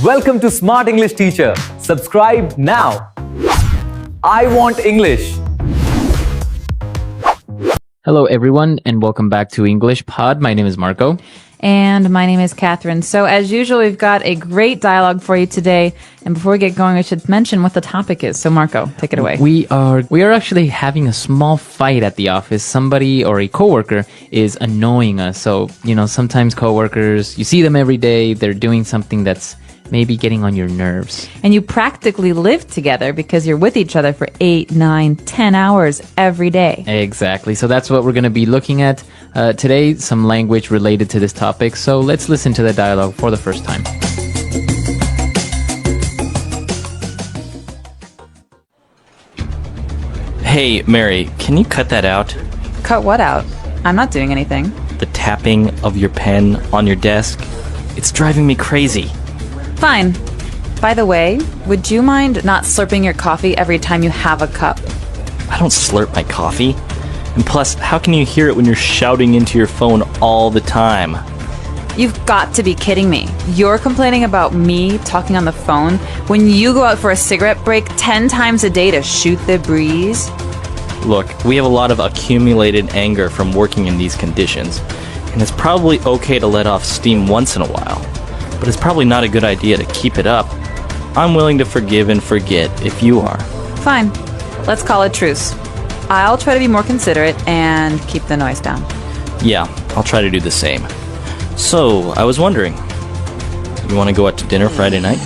Welcome to Smart English Teacher. Subscribe now. I want English. Hello, everyone, and welcome back to English Pod. My name is Marco. And my name is Catherine. So as usual, we've got a great dialogue for you today. And before we get going, I should mention what the topic is. So Marco, take it away. We are actually having a small fight at the office. Somebody or a coworker is annoying us. So, sometimes coworkers, you see them every day. They're doing something that's maybe getting on your nerves. And you practically live together because you're with each other for 8, 9, 10 hours every day. Exactly. So that's what we're going to be looking at today, some language related to this topic. So let's listen to the dialogue for the first time. Hey, Mary, can you cut that out? Cut what out? I'm not doing anything. The tapping of your pen on your desk? It's driving me crazy. Fine. By the way, would you mind not slurping your coffee every time you have a cup? I don't slurp my coffee. And plus, how can you hear it when you're shouting into your phone all the time? You've got to be kidding me. You're complaining about me talking on the phone when you go out for a cigarette break 10 times a day to shoot the breeze? Look, we have a lot of accumulated anger from working in these conditions, and it's probably okay to let off steam once in a while, but it's probably not a good idea to keep it up. I'm willing to forgive and forget if you are. Fine. Let's call it truce. I'll try to be more considerate and keep the noise down. Yeah, I'll try to do the same. So, I was wondering, you want to go out to dinner Friday night?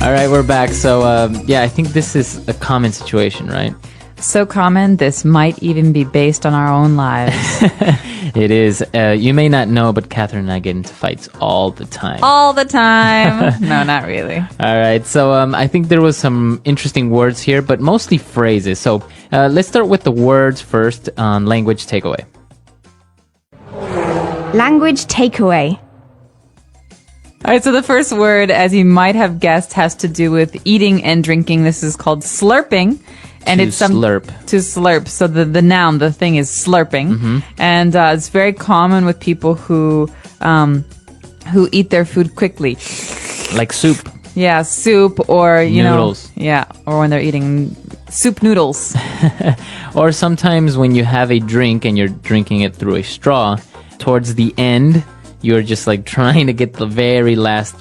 All right, we're back. So, I think this is a common situation, right? So common, this might even be based on our own lives. It is. You may not know, but Catherine and I get into fights all the time. All the time. No, not really. All right. So I think there was some interesting words here, but mostly phrases. So let's start with the words first on language takeaway. Language takeaway. All right, so the first word, as you might have guessed, has to do with eating and drinking. This is called slurping. And it's slurp. To slurp. So the noun, the thing is slurping. Mm-hmm. And it's very common with people who eat their food quickly. Like soup. Yeah, soup or, Noodles. or when they're eating soup noodles. Or sometimes when you have a drink and you're drinking it through a straw, towards the end, you're just like trying to get the very last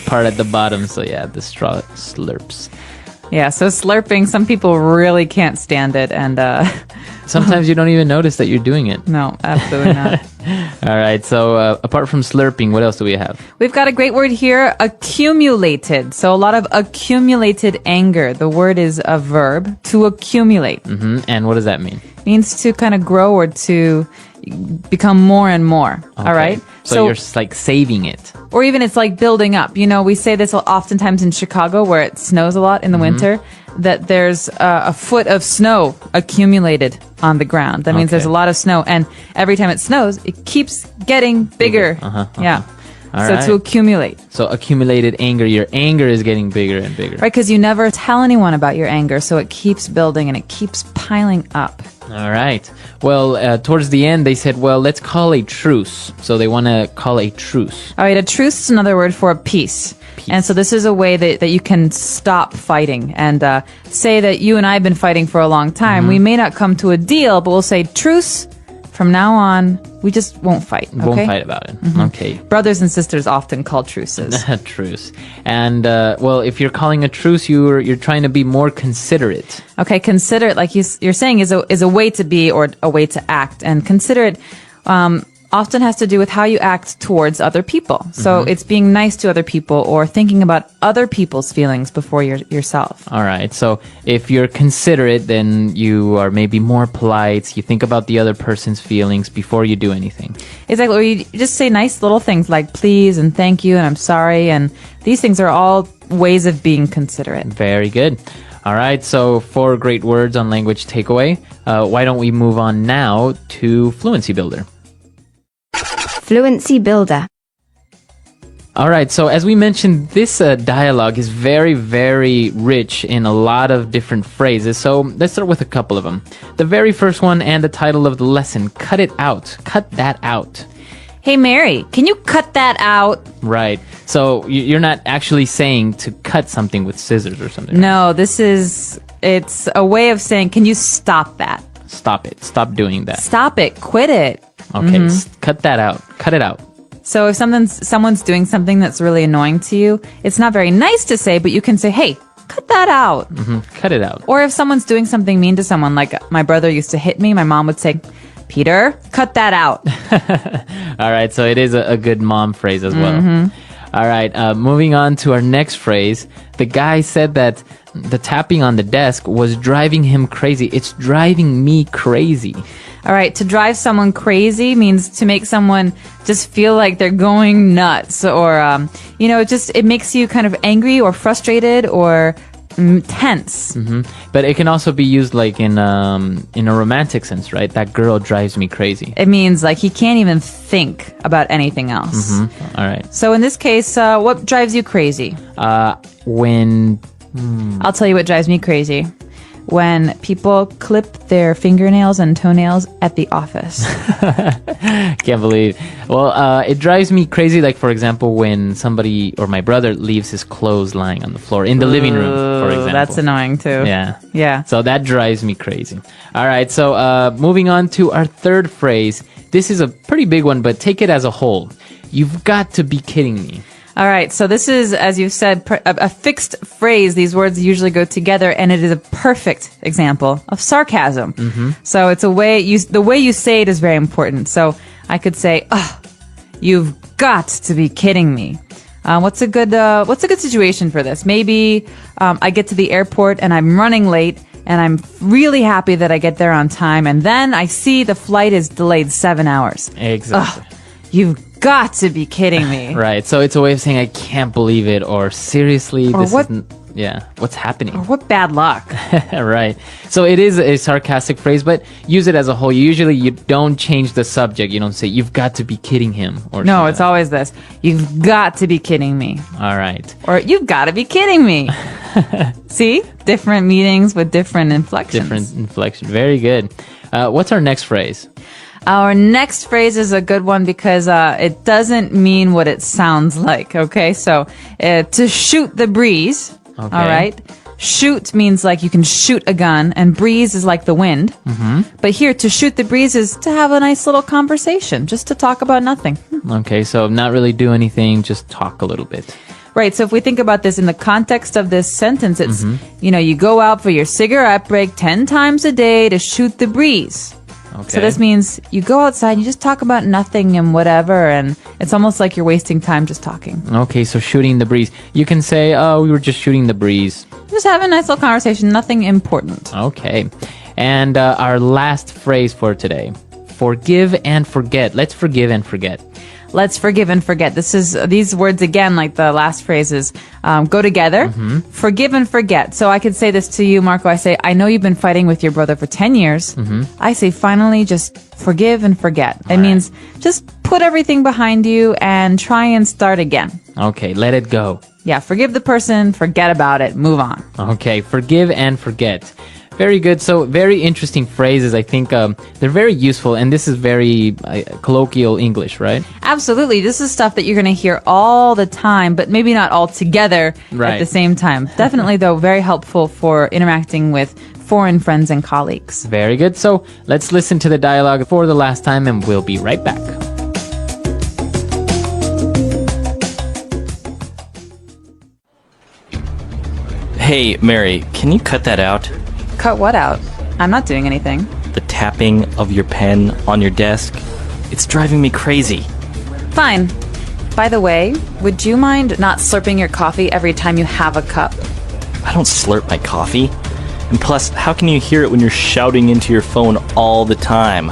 part at the bottom. So yeah, the straw slurps. Yeah, so slurping, some people really can't stand it. And sometimes you don't even notice that you're doing it. no, absolutely not. All right. So apart from slurping, what else do we have? We've got a great word here, accumulated. So a lot of accumulated anger. The word is a verb, to accumulate. And what does that mean? Means to kind of grow or to become more and more. Okay. All right? So you're like saving it. Or even it's like building up. We say this oftentimes in Chicago where it snows a lot in the winter, that there's a foot of snow accumulated on the ground. That means there's a lot of snow. And every time it snows, it keeps getting bigger. Yeah. All so right. to accumulate. So accumulated anger, your anger is getting bigger and bigger. Right, because you never tell anyone about your anger, so it keeps building and it keeps piling up. All right. Well, towards the end, they said, well, let's call a truce. So they want to call a truce. All right, a truce is another word for a peace. And so this is a way that you can stop fighting and say that you and I have been fighting for a long time. We may not come to a deal, but we'll say truce. From now on, we just won't fight. Okay? Won't fight about it. Okay. Brothers and sisters often call truces. A truce. And, well, if you're calling a truce, you're trying to be more considerate. Okay, considerate, like you're saying, is a way to be or a way to act. And considerate often has to do with how you act towards other people. So it's being nice to other people or thinking about other people's feelings before yourself. All right. So if you're considerate, then you are maybe more polite. You think about the other person's feelings before you do anything. Exactly. Or you just say nice little things like please and thank you and I'm sorry. And these things are all ways of being considerate. Very good. All right. So 4 great words on language takeaway. Why don't we move on now to Fluency Builder? Fluency builder. All right, so as we mentioned, this dialogue is very, very rich in a lot of different phrases. So let's start with a couple of them. The very first one and the title of the lesson, cut it out. Cut that out. Hey, Mary, can you cut that out? Right. So you're not actually saying to cut something with scissors or something. No, it's a way of saying, can you stop that? Stop it. Stop doing that. Stop it. Quit it. Okay, cut that out. Cut it out. So if someone's doing something that's really annoying to you, it's not very nice to say, but you can say, hey, cut that out. Cut it out. Or if someone's doing something mean to someone, like my brother used to hit me, my mom would say, Peter, cut that out. All right, so it is a good mom phrase as well. All right, moving on to our next phrase. The guy said that the tapping on the desk was driving him crazy. It's driving me crazy. All right, to drive someone crazy means to make someone just feel like they're going nuts, or it makes you kind of angry or frustrated or tense. But it can also be used like in a romantic sense, right? That girl drives me crazy. It means like he can't even think about anything else. All right. So in this case, what drives you crazy? When I'll tell you what drives me crazy. When people clip their fingernails and toenails at the office. Can't believe. Well, it drives me crazy. Like, for example, when somebody or my brother leaves his clothes lying on the floor in the living room, for example. That's annoying too. Yeah. Yeah. So that drives me crazy. All right. So moving on to our third phrase. This is a pretty big one, but take it as a whole. You've got to be kidding me. All right, so this is, as you've said, a fixed phrase. These words usually go together, and it is a perfect example of sarcasm. So it's the way you say it is very important. So I could say, "Oh, you've got to be kidding me." What's a good situation for this? Maybe I get to the airport and I'm running late, and I'm really happy that I get there on time, and then I see the flight is delayed 7 hours. Exactly. You've got to be kidding me. Right. So it's a way of saying I can't believe it, or seriously, Or this what- isn't. Yeah. What's happening? Or what bad luck. Right. So it is a sarcastic phrase, but use it as a whole. Usually you don't change the subject. You don't say, you've got to be kidding him. Or No, something. it's always this. You've got to be kidding me. All right. Or you've got to be kidding me. See? Different meanings with different inflections. Different inflection. Very good. What's our next phrase? Our next phrase is a good one because it doesn't mean what it sounds like, okay? So, to shoot the breeze, Okay. all right? Shoot means like you can shoot a gun, and breeze is like the wind. But here, to shoot the breeze is to have a nice little conversation, just to talk about nothing. Okay, so not really do anything, just talk a little bit. Right, so if we think about this in the context of this sentence, it's, you go out for your cigarette break 10 times a day to shoot the breeze. Okay. So this means you go outside and you just talk about nothing and whatever, and it's almost like you're wasting time just talking. Okay, so shooting the breeze. You can say, oh, we were just shooting the breeze. Just have a nice little conversation, nothing important. Okay. And our last phrase for today. Forgive and forget. Let's forgive and forget. Let's forgive and forget. These words again, like the last phrases, go together. Forgive and forget. So I could say this to you, Marco. I say, I know you've been fighting with your brother for 10 years. I say, finally, just forgive and forget. It means just put everything behind you and try and start again. Okay, let it go. Yeah, forgive the person, forget about it, move on. Okay, forgive and forget. Very good. So very interesting phrases. I think they're very useful, and this is very colloquial English, right? Absolutely. This is stuff that you're going to hear all the time, but maybe not all together at Right. the same time. Definitely, though, very helpful for interacting with foreign friends and colleagues. Very good. So let's listen to the dialogue for the last time, and we'll be right back. Hey, Mary, can you cut that out? Cut what out? I'm not doing anything. The tapping of your pen on your desk. It's driving me crazy. Fine. By the way, would you mind not slurping your coffee every time you have a cup? I don't slurp my coffee. And plus, how can you hear it when you're shouting into your phone all the time?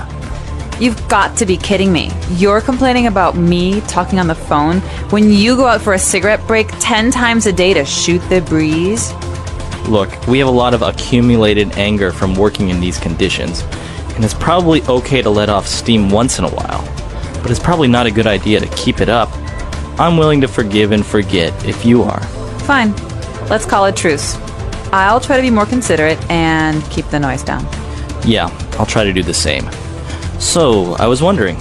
You've got to be kidding me. You're complaining about me talking on the phone when you go out for a cigarette break 10 times a day to shoot the breeze? Look, we have a lot of accumulated anger from working in these conditions, and it's probably okay to let off steam once in a while, but it's probably not a good idea to keep it up. I'm willing to forgive and forget if you are. Fine. Let's call it truce. I'll try to be more considerate and keep the noise down. Yeah, I'll try to do the same. So, I was wondering,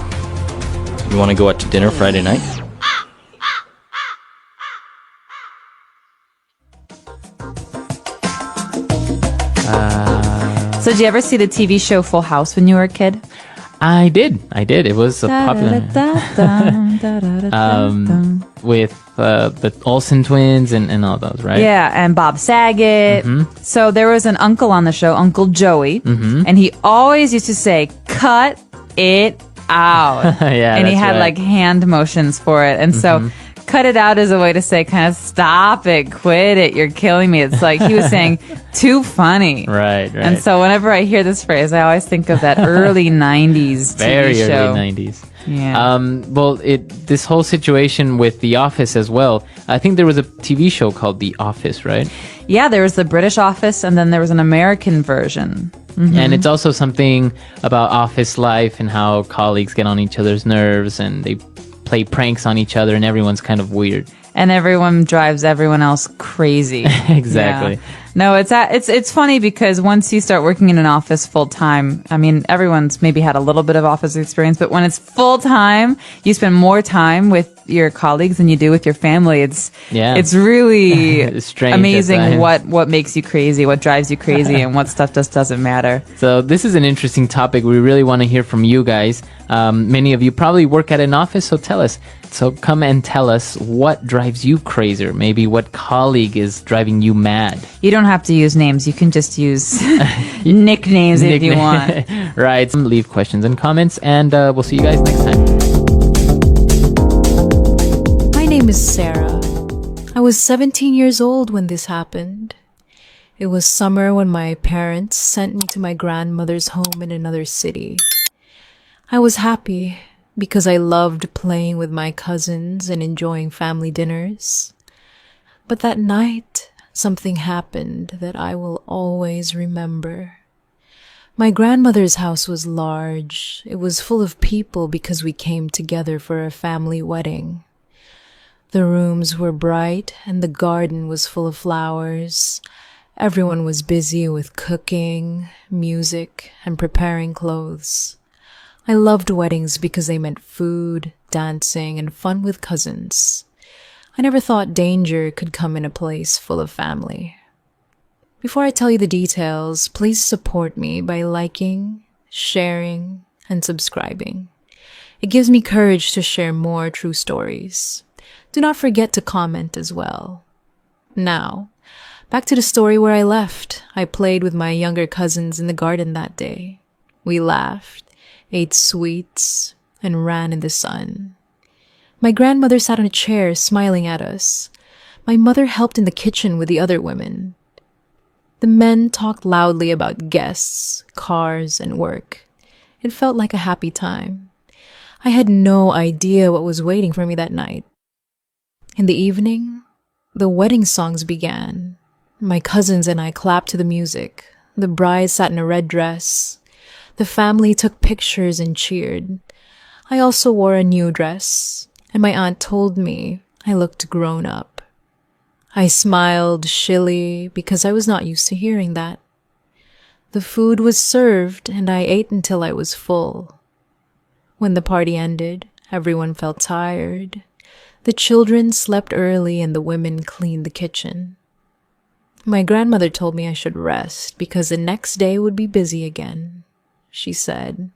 you want to go out to dinner Friday night? So did you ever see the TV show Full House when you were a kid? I did. It was a popular with the Olsen twins and all those, right? Yeah, and Bob Saget. So there was an uncle on the show, Uncle Joey, and he always used to say, "Cut it out." Yeah, and he that's had right. like hand motions for it, and so. Cut it out is a way to say, kind of stop it, quit it, you're killing me. It's like he was saying, too funny. Right. And so whenever I hear this phrase, I always think of that early 90s very TV show. early 90s. Yeah. Well, this whole situation with The Office as well. I think there was a TV show called The Office, right? Yeah, there was the British Office, and then there was an American version. And it's also something about office life and how colleagues get on each other's nerves and they play pranks on each other and everyone's kind of weird. And everyone drives everyone else crazy. Exactly. Yeah. No, it's funny because once you start working in an office full time, I mean, everyone's maybe had a little bit of office experience, but when it's full time, you spend more time with your colleagues than you do with your family. It's really It's strange at amazing times. what makes you crazy, what drives you crazy, and what stuff just doesn't matter. So this is an interesting topic. We really want to hear from you guys. Many of you probably work at an office, so tell us. So come and tell us what drives you crazy, or maybe what colleague is driving you mad. You don't have to use names. You can just use nicknames if you want. Right. Leave questions and comments, and we'll see you guys next time. My name is Sarah. I was 17 years old when this happened. It was summer when my parents sent me to my grandmother's home in another city. I was happy because I loved playing with my cousins and enjoying family dinners. But that night, something happened that I will always remember. My grandmother's house was large. It was full of people because we came together for a family wedding. The rooms were bright and the garden was full of flowers. Everyone was busy with cooking, music, and preparing clothes. I loved weddings because they meant food, dancing, and fun with cousins. I never thought danger could come in a place full of family. Before I tell you the details, please support me by liking, sharing, and subscribing. It gives me courage to share more true stories. Do not forget to comment as well. Now, back to the story where I left. I played with my younger cousins in the garden that day. We laughed, ate sweets, and ran in the sun. My grandmother sat on a chair smiling at us. My mother helped in the kitchen with the other women. The men talked loudly about guests, cars, and work. It felt like a happy time. I had no idea what was waiting for me that night. In the evening, the wedding songs began. My cousins and I clapped to the music. The bride sat in a red dress. The family took pictures and cheered. I also wore a new dress, and my aunt told me I looked grown up. I smiled shilly because I was not used to hearing that. The food was served, and I ate until I was full. When the party ended, everyone felt tired. The children slept early and the women cleaned the kitchen. My grandmother told me I should rest because the next day would be busy again. She said,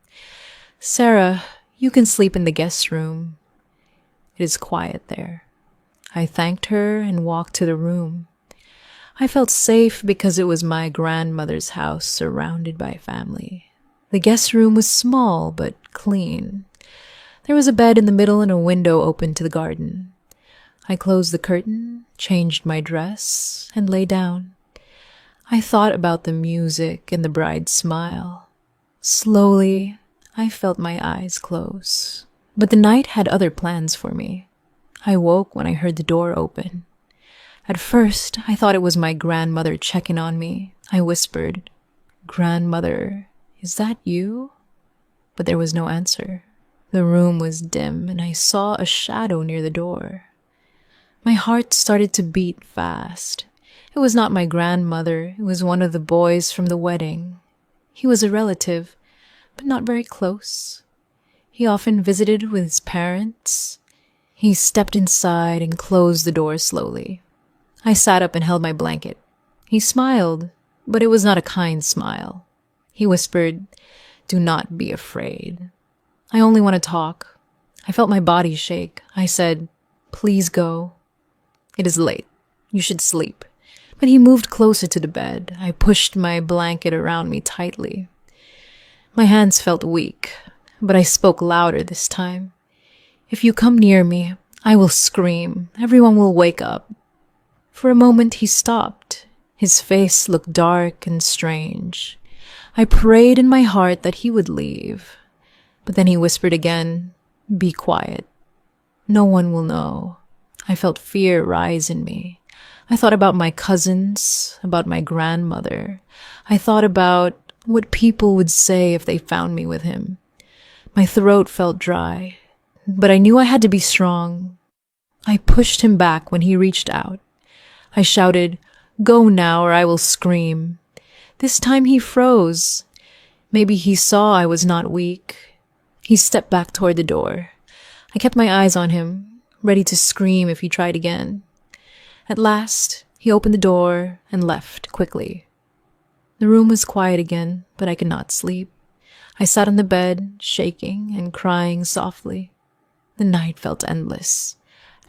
"Sarah, you can sleep in the guest room. It is quiet there." I thanked her and walked to the room. I felt safe because it was my grandmother's house surrounded by family. The guest room was small but clean. There was a bed in the middle and a window open to the garden. I closed the curtain, changed my dress, and lay down. I thought about the music and the bride's smile. Slowly, I felt my eyes close. But the night had other plans for me. I woke when I heard the door open. At first, I thought it was my grandmother checking on me. I whispered, "Grandmother, is that you?" But there was no answer. The room was dim, and I saw a shadow near the door. My heart started to beat fast. It was not my grandmother, it was one of the boys from the wedding. He was a relative, but not very close. He often visited with his parents. He stepped inside and closed the door slowly. I sat up and held my blanket. He smiled, but it was not a kind smile. He whispered, "Do not be afraid. I only want to talk." I felt my body shake. I said, "Please go. It is late. You should sleep." But he moved closer to the bed. I pushed my blanket around me tightly. My hands felt weak, but I spoke louder this time. "If you come near me, I will scream. Everyone will wake up." For a moment he stopped. His face looked dark and strange. I prayed in my heart that he would leave. But then he whispered again, "Be quiet. No one will know." I felt fear rise in me. I thought about my cousins, about my grandmother. I thought about what people would say if they found me with him. My throat felt dry, but I knew I had to be strong. I pushed him back when he reached out. I shouted, "Go now or I will scream." This time he froze. Maybe he saw I was not weak. He stepped back toward the door. I kept my eyes on him, ready to scream if he tried again. At last, he opened the door and left quickly. The room was quiet again, but I could not sleep. I sat on the bed, shaking and crying softly. The night felt endless.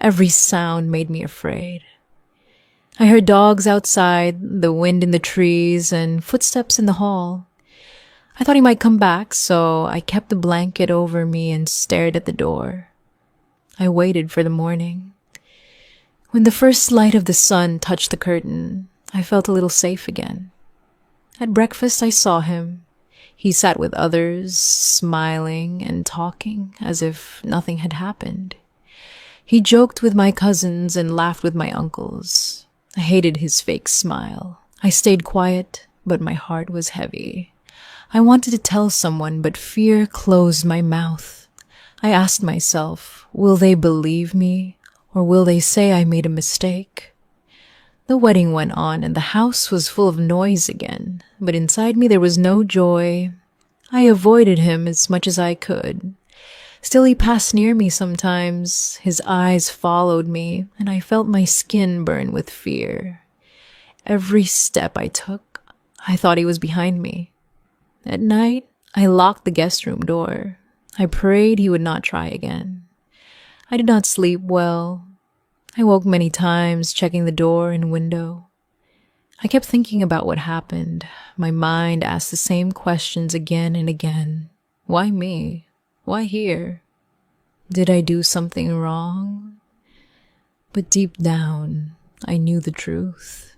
Every sound made me afraid. I heard dogs outside, the wind in the trees, and footsteps in the hall. I thought he might come back, so I kept the blanket over me and stared at the door. I waited for the morning. When the first light of the sun touched the curtain, I felt a little safe again. At breakfast, I saw him. He sat with others, smiling and talking as if nothing had happened. He joked with my cousins and laughed with my uncles. I hated his fake smile. I stayed quiet, but my heart was heavy. I wanted to tell someone, but fear closed my mouth. I asked myself, will they believe me? Or will they say I made a mistake? The wedding went on and the house was full of noise again, but inside me there was no joy. I avoided him as much as I could. Still he passed near me sometimes. His eyes followed me, and I felt my skin burn with fear. Every step I took, I thought he was behind me. At night, I locked the guest room door. I prayed he would not try again. I did not sleep well. I woke many times, checking the door and window. I kept thinking about what happened. My mind asked the same questions again and again. Why me? Why here? Did I do something wrong? But deep down, I knew the truth.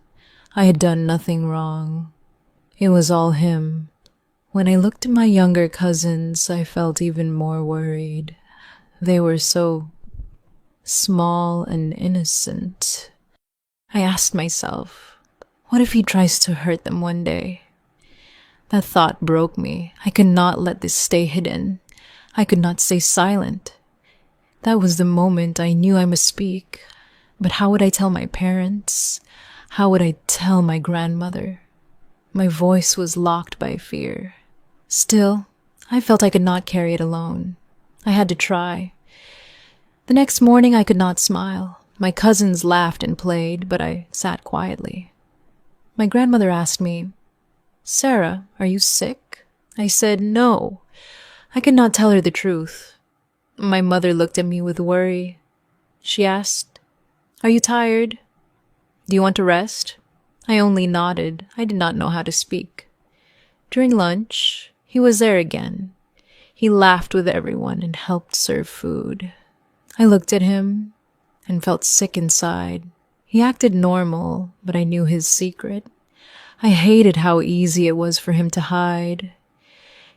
I had done nothing wrong. It was all him. When I looked at my younger cousins, I felt even more worried. They were so small and innocent. I asked myself, what if he tries to hurt them one day? That thought broke me. I could not let this stay hidden. I could not stay silent. That was the moment I knew I must speak. But how would I tell my parents? How would I tell my grandmother? My voice was locked by fear. Still, I felt I could not carry it alone. I had to try. The next morning I could not smile. My cousins laughed and played, but I sat quietly. My grandmother asked me, "Sarah, are you sick?" I said no. I could not tell her the truth. My mother looked at me with worry. She asked, "Are you tired? Do you want to rest?" I only nodded. I did not know how to speak. During lunch, he was there again. He laughed with everyone and helped serve food. I looked at him and felt sick inside. He acted normal, but I knew his secret. I hated how easy it was for him to hide.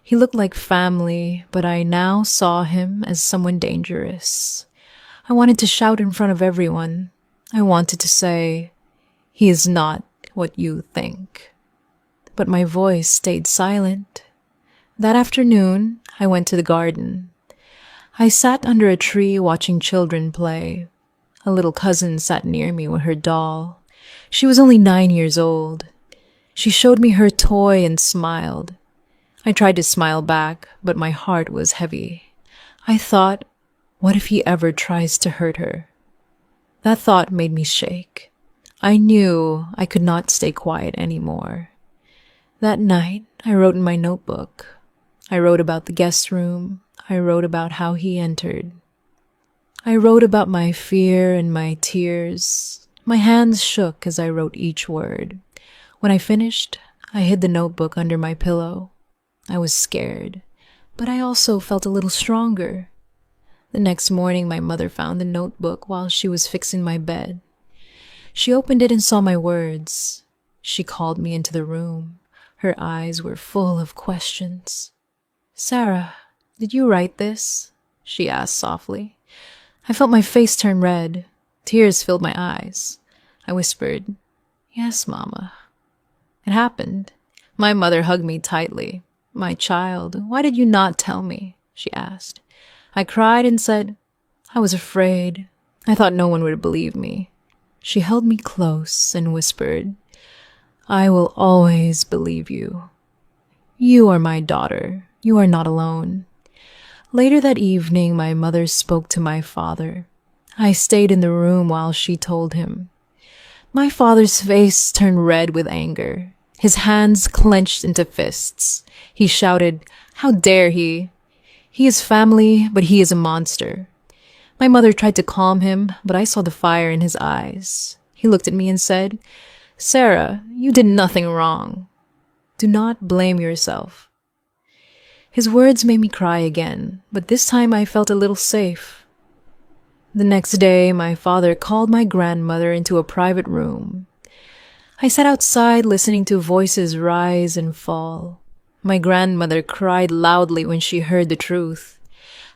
He looked like family, but I now saw him as someone dangerous. I wanted to shout in front of everyone. I wanted to say, "He is not what you think." But my voice stayed silent. That afternoon, I went to the garden. I sat under a tree watching children play. A little cousin sat near me with her doll. She was only 9 years old. She showed me her toy and smiled. I tried to smile back, but my heart was heavy. I thought, what if he ever tries to hurt her? That thought made me shake. I knew I could not stay quiet anymore. That night, I wrote in my notebook. I wrote about the guest room. I wrote about how he entered. I wrote about my fear and my tears. My hands shook as I wrote each word. When I finished, I hid the notebook under my pillow. I was scared, but I also felt a little stronger. The next morning, my mother found the notebook while she was fixing my bed. She opened it and saw my words. She called me into the room. Her eyes were full of questions. "Sarah, did you write this?" she asked softly. I felt my face turn red. Tears filled my eyes. I whispered, "Yes, Mama." It happened. My mother hugged me tightly. "My child, why did you not tell me?" she asked. I cried and said, "I was afraid. I thought no one would believe me." She held me close and whispered, "I will always believe you. You are my daughter. You are not alone." Later that evening, my mother spoke to my father. I stayed in the room while she told him. My father's face turned red with anger. His hands clenched into fists. He shouted, "How dare he? He is family, but he is a monster." My mother tried to calm him, but I saw the fire in his eyes. He looked at me and said, "Sarah, you did nothing wrong. Do not blame yourself." His words made me cry again, but this time I felt a little safe. The next day, my father called my grandmother into a private room. I sat outside listening to voices rise and fall. My grandmother cried loudly when she heard the truth.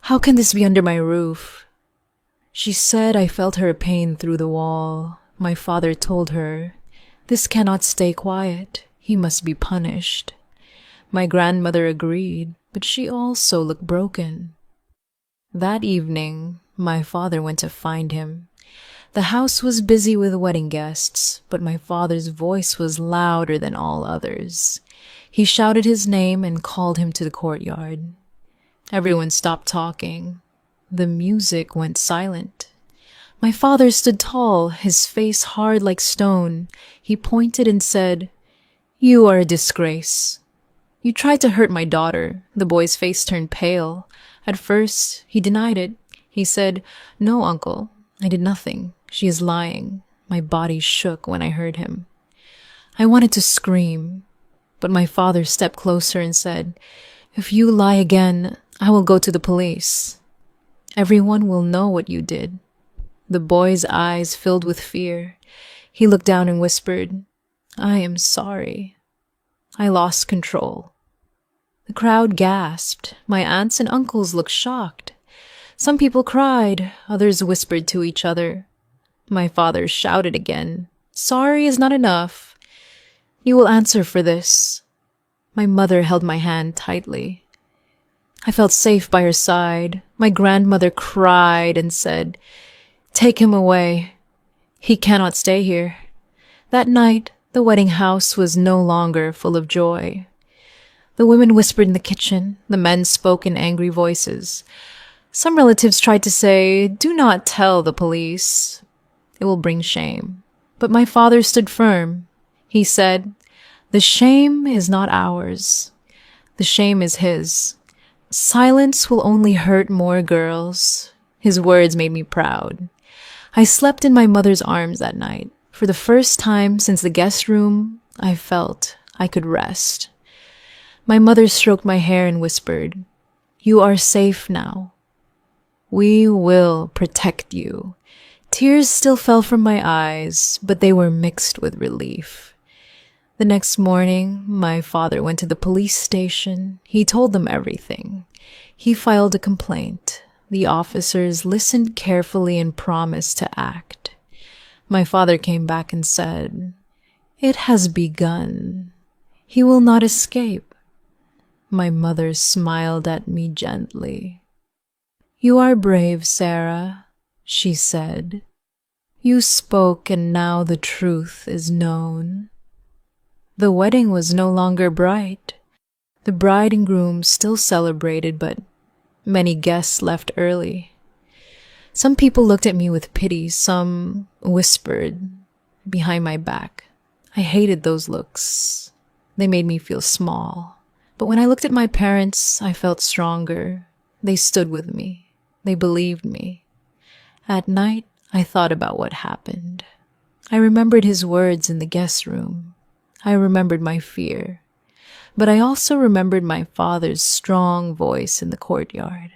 "How can this be under my roof?" She said I felt her pain through the wall. My father told her, "This cannot stay quiet. He must be punished." My grandmother agreed, but she also looked broken. That evening, my father went to find him. The house was busy with wedding guests, but my father's voice was louder than all others. He shouted his name and called him to the courtyard. Everyone stopped talking. The music went silent. My father stood tall, his face hard like stone. He pointed and said, "You are a disgrace. You tried to hurt my daughter." The boy's face turned pale. At first, he denied it. He said, "No, uncle, I did nothing. She is lying." My body shook when I heard him. I wanted to scream, but my father stepped closer and said, "If you lie again, I will go to the police. Everyone will know what you did." The boy's eyes filled with fear. He looked down and whispered, "I am sorry." I lost control. The crowd gasped. My aunts and uncles looked shocked. Some people cried, others whispered to each other. My father shouted again, "Sorry is not enough. You will answer for this." My mother held my hand tightly. I felt safe by her side. My grandmother cried and said, "Take him away. He cannot stay here." That night, the wedding house was no longer full of joy. The women whispered in the kitchen. The men spoke in angry voices. Some relatives tried to say, "Do not tell the police. It will bring shame." But my father stood firm. He said, "The shame is not ours. The shame is his. Silence will only hurt more girls." His words made me proud. I slept in my mother's arms that night. For the first time since the guest room, I felt I could rest. My mother stroked my hair and whispered, "You are safe now. We will protect you." Tears still fell from my eyes, but they were mixed with relief. The next morning, my father went to the police station. He told them everything. He filed a complaint. The officers listened carefully and promised to act. My father came back and said, "It has begun. He will not escape." My mother smiled at me gently. "You are brave, Sarah," she said. You spoke, and now the truth is known. The wedding was no longer bright. The bride and groom still celebrated, but many guests left early. Some people looked at me with pity, some whispered behind my back. I hated those looks. They made me feel small. But when I looked at my parents, I felt stronger. They stood with me. They believed me. At night, I thought about what happened. I remembered his words in the guest room. I remembered my fear. But I also remembered my father's strong voice in the courtyard.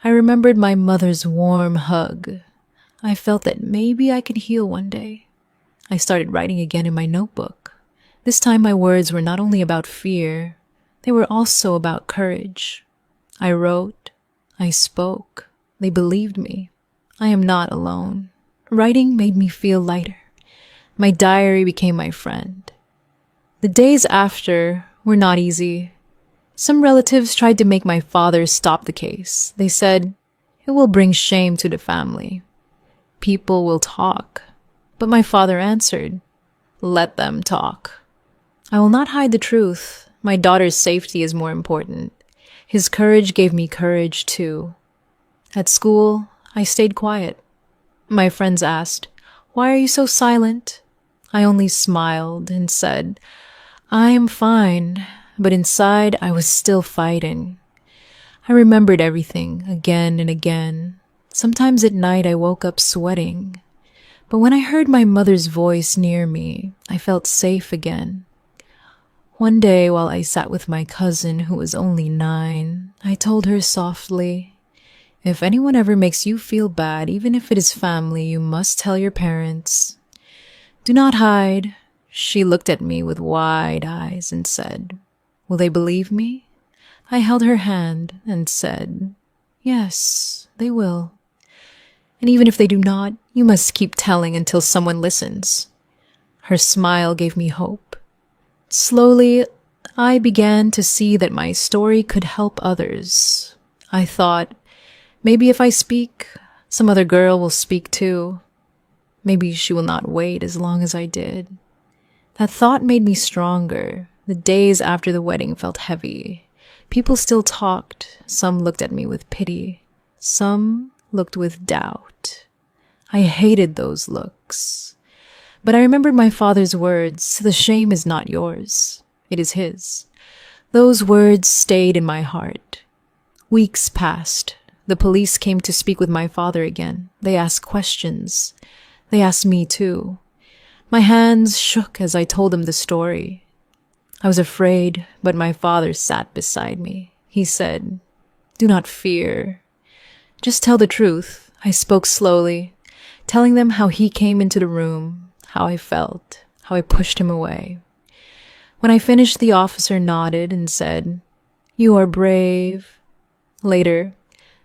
I remembered my mother's warm hug. I felt that maybe I could heal one day. I started writing again in my notebook. This time my words were not only about fear, they were also about courage. I wrote, I spoke. They believed me. I am not alone. Writing made me feel lighter. My diary became my friend. The days after were not easy. Some relatives tried to make my father stop the case. They said, it will bring shame to the family. People will talk. But my father answered, let them talk. I will not hide the truth. My daughter's safety is more important. His courage gave me courage too. At school, I stayed quiet. My friends asked, why are you so silent? I only smiled and said, I am fine, but inside I was still fighting. I remembered everything again and again. Sometimes at night I woke up sweating. But when I heard my mother's voice near me, I felt safe again. One day while I sat with my cousin who was only 9, I told her softly, if anyone ever makes you feel bad, even if it is family, you must tell your parents. Do not hide. She looked at me with wide eyes and said, will they believe me? I held her hand and said, yes, they will. And even if they do not, you must keep telling until someone listens. Her smile gave me hope. Slowly, I began to see that my story could help others. I thought, maybe if I speak, some other girl will speak too. Maybe she will not wait as long as I did. That thought made me stronger. The days after the wedding felt heavy. People still talked. Some looked at me with pity. Some looked with doubt. I hated those looks. But I remembered my father's words, the shame is not yours, it is his. Those words stayed in my heart. Weeks passed. The police came to speak with my father again. They asked questions. They asked me too. My hands shook as I told them the story. I was afraid, but my father sat beside me. He said, do not fear. Just tell the truth. I spoke slowly, telling them how he came into the room, how I felt, how I pushed him away. When I finished, the officer nodded and said, you are brave. Later,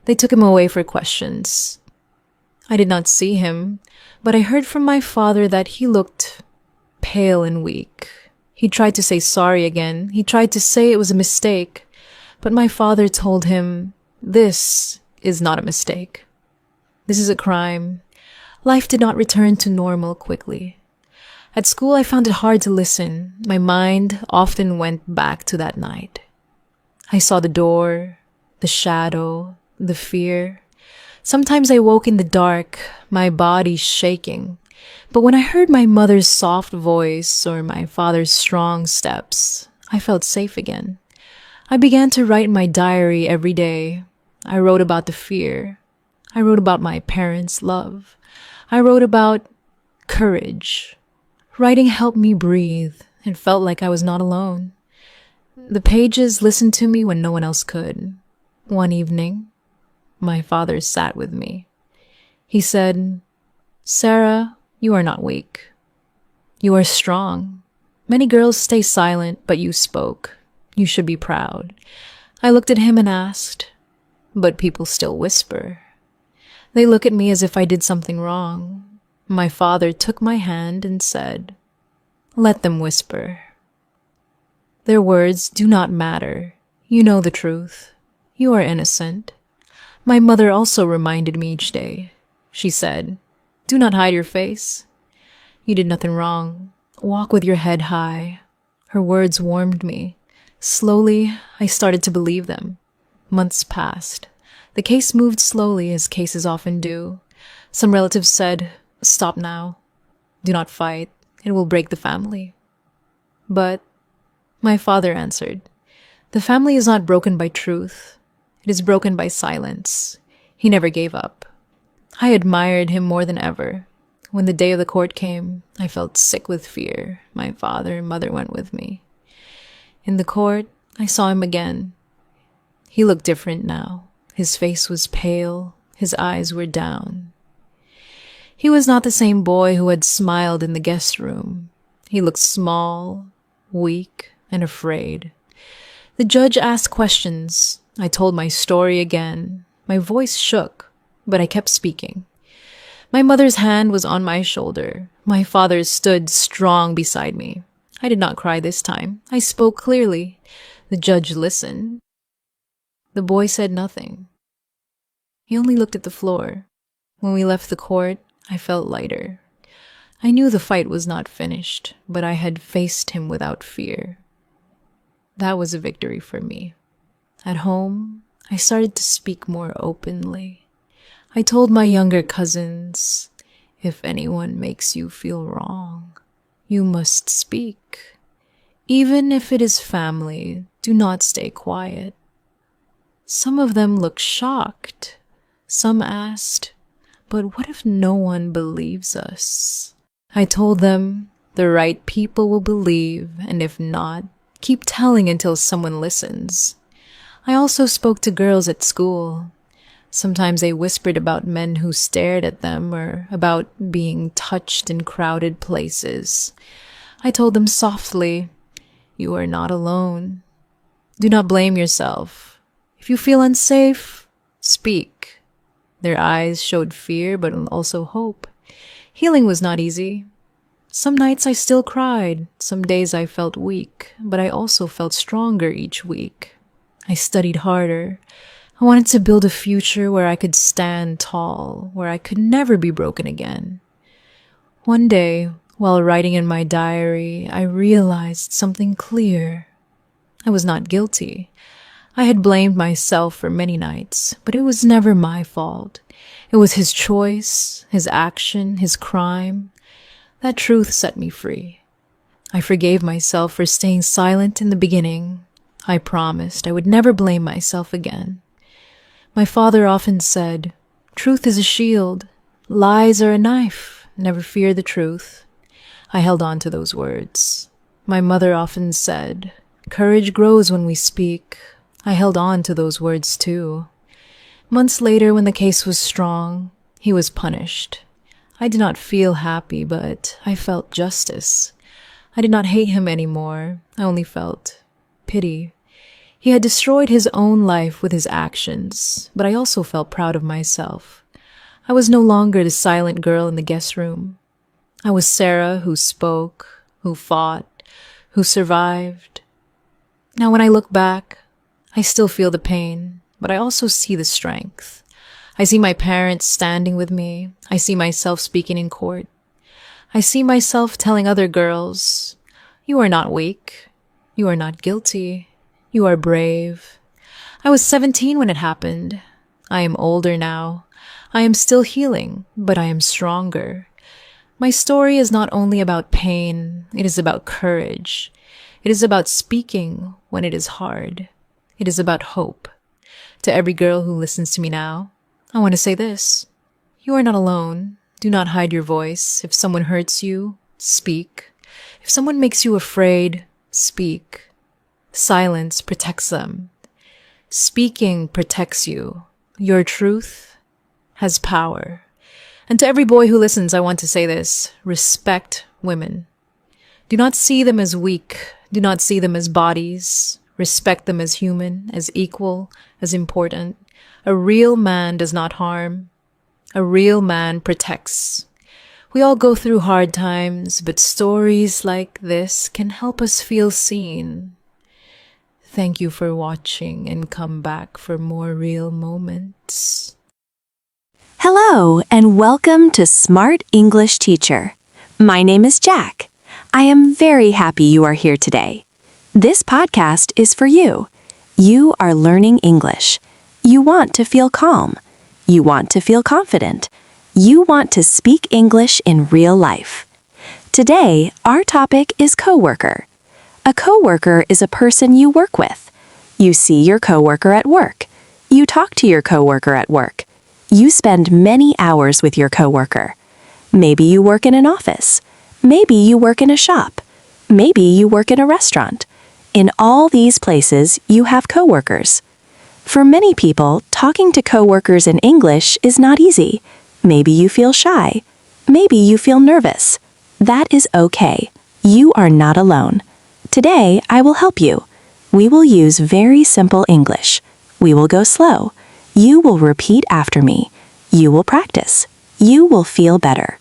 they took him away for questions. I did not see him, but I heard from my father that he looked pale and weak. He tried to say sorry again. He tried to say it was a mistake, but my father told him, this is not a mistake. This is a crime. Life did not return to normal quickly. At school, I found it hard to listen. My mind often went back to that night. I saw the door, the shadow, the fear. Sometimes I woke in the dark, my body shaking. But when I heard my mother's soft voice or my father's strong steps, I felt safe again. I began to write my diary every day. I wrote about the fear. I wrote about my parents' love. I wrote about courage. Writing helped me breathe and felt like I was not alone. The pages listened to me when no one else could. One evening, my father sat with me. He said, Sarah, you are not weak. You are strong. Many girls stay silent, but you spoke. You should be proud. I looked at him and asked, but people still whisper. They look at me as if I did something wrong. My father took my hand and said, let them whisper. Their words do not matter. You know the truth. You are innocent. My mother also reminded me each day. She said, Do not hide your face. You did nothing wrong. Walk with your head high. Her words warmed me. Slowly, I started to believe them. Months passed. The case moved slowly, as cases often do. Some relatives said, "Stop now. Do not fight. It will break the family." But my father answered, "The family is not broken by truth. It is broken by silence." He never gave up. I admired him more than ever. When the day of the court came, I felt sick with fear. My father and mother went with me. In the court, I saw him again. He looked different now. His face was pale. His eyes were down. He was not the same boy who had smiled in the guest room. He looked small, weak, and afraid. The judge asked questions. I told my story again. My voice shook, but I kept speaking. My mother's hand was on my shoulder. My father stood strong beside me. I did not cry this time. I spoke clearly. The judge listened. The boy said nothing. He only looked at the floor. When we left the court, I felt lighter. I knew the fight was not finished, but I had faced him without fear. That was a victory for me. At home, I started to speak more openly. I told my younger cousins, "If anyone makes you feel wrong, you must speak. Even if it is family, do not stay quiet." Some of them looked shocked. Some asked, "But what if no one believes us?" I told them, "The right people will believe, and if not, keep telling until someone listens." I also spoke to girls at school. Sometimes they whispered about men who stared at them or about being touched in crowded places. I told them softly, "You are not alone. Do not blame yourself. If you feel unsafe, speak." Their eyes showed fear but also hope. Healing was not easy. Some nights I still cried. Some days I felt weak, but I also felt stronger each week. I studied harder. I wanted to build a future where I could stand tall, where I could never be broken again. One day, while writing in my diary, I realized something clear. I was not guilty. I had blamed myself for many nights, but it was never my fault. It was his choice, his action, his crime. That truth set me free. I forgave myself for staying silent in the beginning. I promised I would never blame myself again. My father often said, "Truth is a shield. Lies are a knife. Never fear the truth." I held on to those words. My mother often said, "Courage grows when we speak." I held on to those words too. Months later, when the case was strong, he was punished. I did not feel happy, but I felt justice. I did not hate him anymore. I only felt pity. He had destroyed his own life with his actions, but I also felt proud of myself. I was no longer the silent girl in the guest room. I was Sarah who spoke, who fought, who survived. Now when I look back, I still feel the pain, but I also see the strength. I see my parents standing with me. I see myself speaking in court. I see myself telling other girls, "You are not weak. You are not guilty. You are brave." I was 17 when it happened. I am older now. I am still healing, but I am stronger. My story is not only about pain, it is about courage. It is about speaking when it is hard. It is about hope. To every girl who listens to me now, I want to say this. You are not alone. Do not hide your voice. If someone hurts you, speak. If someone makes you afraid, speak. Silence protects them. Speaking protects you. Your truth has power. And to every boy who listens, I want to say this. Respect women. Do not see them as weak. Do not see them as bodies. Respect them as human, as equal, as important. A real man does not harm. A real man protects. We all go through hard times, but stories like this can help us feel seen. Thank you for watching and come back for more real moments. Hello, Hello and welcome to Smart English Teacher. My name is Jack. I am very happy you are here today. This podcast is for you. You are learning English. You want to feel calm. You want to feel confident. You want to speak English in real life. Today, our topic is coworker. A coworker is a person you work with. You see your coworker at work. You talk to your coworker at work. You spend many hours with your coworker. Maybe you work in an office. Maybe you work in a shop. Maybe you work in a restaurant. In all these places, you have coworkers. For many people, talking to coworkers in English is not easy. Maybe you feel shy. Maybe you feel nervous. That is okay. You are not alone. Today, I will help you. We will use very simple English. We will go slow. You will repeat after me. You will practice. You will feel better.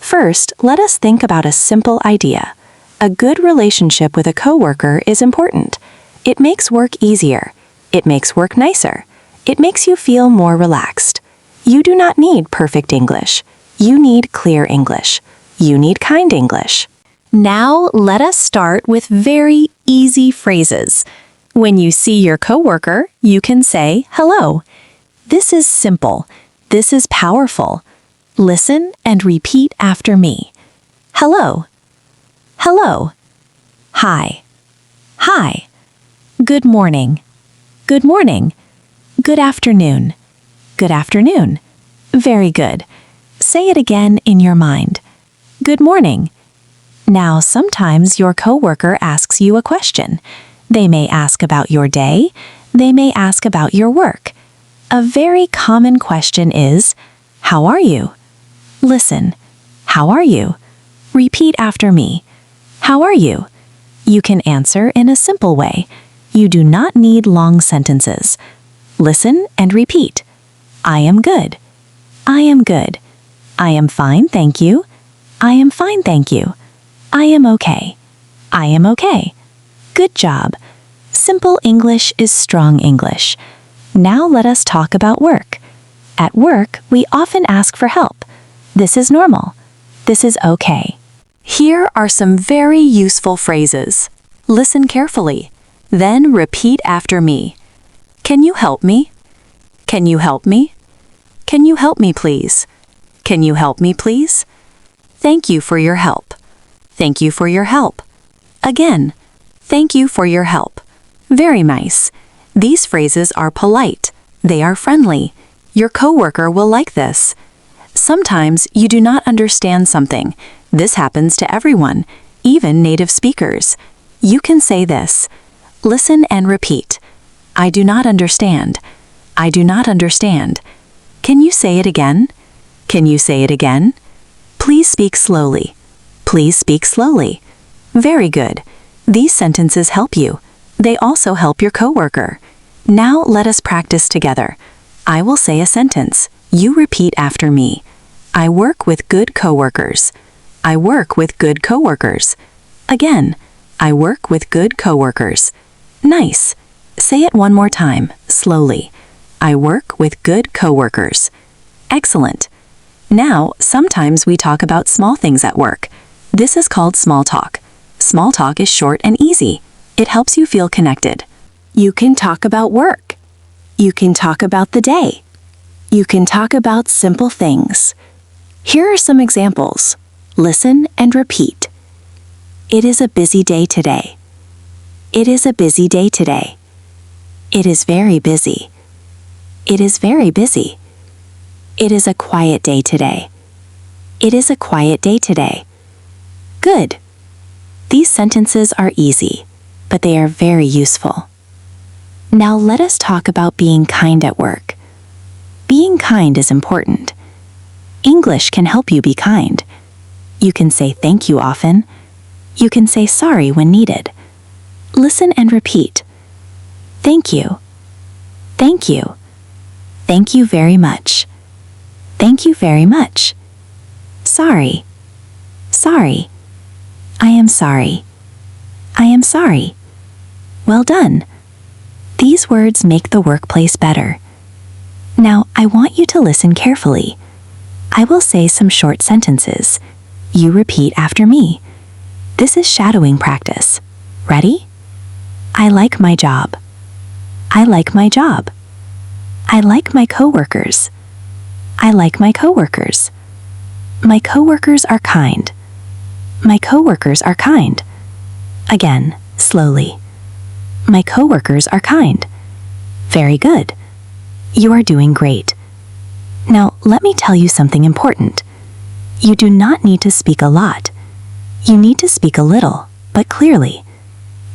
First, let us think about a simple idea. A good relationship with a coworker is important. It makes work easier. It makes work nicer. It makes you feel more relaxed. You do not need perfect English. You need clear English. You need kind English. Now, let us start with very easy phrases. When you see your coworker, you can say hello. This is simple. This is powerful. Listen and repeat after me. Hello. Hello. Hi. Hi. Good morning. Good morning. Good afternoon. Good afternoon. Very good. Say it again in your mind. Good morning. Now, sometimes your coworker asks you a question. They may ask about your day. They may ask about your work. A very common question is, how are you? Listen. How are you? Repeat after me. How are you? You can answer in a simple way. You do not need long sentences. Listen and repeat. I am good. I am good. I am fine, thank you. I am fine, thank you. I am okay. I am okay. Good job. Simple English is strong English. Now let us talk about work. At work, we often ask for help. This is normal. This is okay. Here are some very useful phrases. Listen carefully. Then repeat after me. Can you help me? Can you help me? Can you help me, please? Can you help me, please? Thank you for your help. Thank you for your help. Again, thank you for your help. Very nice. These phrases are polite. They are friendly. Your coworker will like this. Sometimes you do not understand something. This happens to everyone, even native speakers. You can say this. Listen and repeat. I do not understand. I do not understand. Can you say it again? Can you say it again? Please speak slowly. Please speak slowly. Very good. These sentences help you. They also help your coworker. Now let us practice together. I will say a sentence. You repeat after me. I work with good coworkers. I work with good coworkers. Again, I work with good coworkers. Nice. Say it one more time, slowly. I work with good coworkers. Excellent. Now, sometimes we talk about small things at work. This is called small talk. Small talk is short and easy. It helps you feel connected. You can talk about work. You can talk about the day. You can talk about simple things. Here are some examples. Listen and repeat. It is a busy day today. It is a busy day today. It is very busy. It is very busy. It is a quiet day today. It is a quiet day today. Good. These sentences are easy, but they are very useful. Now let us talk about being kind at work. Being kind is important. English can help you be kind. You can say thank you often. You can say sorry when needed. Listen and repeat. Thank you. Thank you. Thank you very much. Thank you very much. Sorry. Sorry. I am sorry. I am sorry. Well done. These words make the workplace better. Now, I want you to listen carefully. I will say some short sentences. You repeat after me. This is shadowing practice. Ready? I like my job. I like my job. I like my coworkers. I like my coworkers. My coworkers are kind. My coworkers are kind. Again, slowly. My coworkers are kind. Very good. You are doing great. Now, let me tell you something important. You do not need to speak a lot. You need to speak a little, but clearly.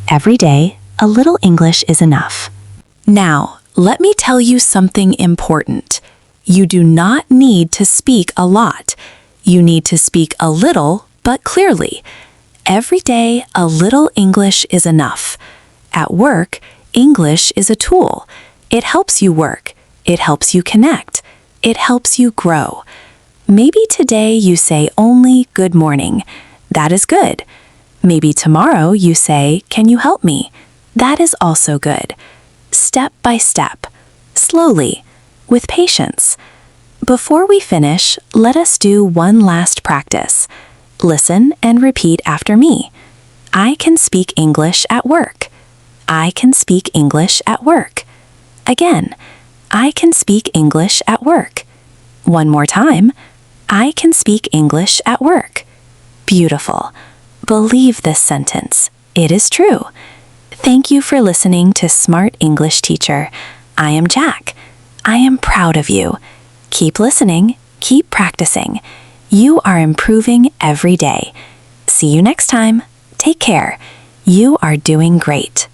Every day, a little English is enough. Now, let me tell you something important. You do not need to speak a lot. You need to speak a little, but clearly. Every day, a little English is enough. At work, English is a tool. It helps you work. It helps you connect. It helps you grow. Maybe today you say only good morning. That is good. Maybe tomorrow you say, can you help me? That is also good. Step by step, slowly, with patience. Before we finish, let us do one last practice. Listen and repeat after me. I can speak English at work. I can speak English at work. Again, I can speak English at work. One more time. I can speak English at work. Beautiful. Believe this sentence. It is true. Thank you for listening to Smart English Teacher. I am Jack. I am proud of you. Keep listening. Keep practicing. You are improving every day. See you next time. Take care. You are doing great.